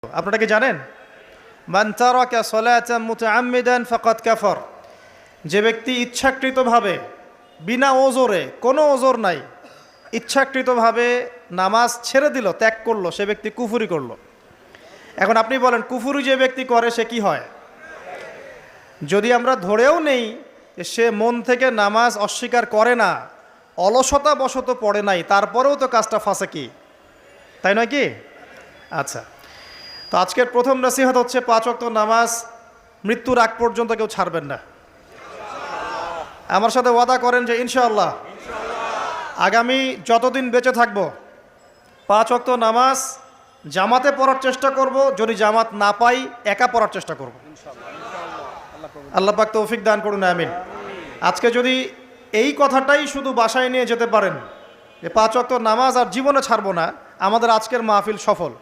আপনারা কি জানেন মান তারাকা সালাতান মুতাআম্মিদান ফাকাদ কাফার, যে ব্যক্তি ইচ্ছাকৃতভাবে বিনা ওজরে, কোনো ওজর নাই, ইচ্ছাকৃতভাবে নামাজ ছেড়ে দিল, ত্যাগ করলো, সে ব্যক্তি কুফরি করলো। এখন আপনি বলেন কুফরি যে ব্যক্তি করে সে কি হয়? যদি আমরা ধরেও নেই যে সে মন থেকে নামাজ অস্বীকার করে না, অলসতা বশত পড়ে নাই, তারপরেও তো কাজটা ফাঁসেকি, তাই নয় কি? আচ্ছা, তো আজকের প্রথম নসিহত হচ্ছে 5 ওয়াক্ত নামাজ মৃত্যুর আগ পর্যন্ত কেউ ছাড়বেন না। আমার সাথে ওয়াদা করেন যে ইনশাআল্লাহ আগামী যতদিন বেঁচে থাকবো 5 ওয়াক্ত নামাজ জামাতে পড়ার চেষ্টা করব, যদি জামাত না পাই একা পড়ার চেষ্টা করব। আল্লাহ পাক তৌফিক দান করুন, আমিন। আজকে যদি এই কথাটাই শুধু বাসায় নিয়ে যেতে পারেন যে 5 ওয়াক্ত নামাজ আর জীবনে ছাড়বো না, আমাদের আজকের মাহফিল সফল।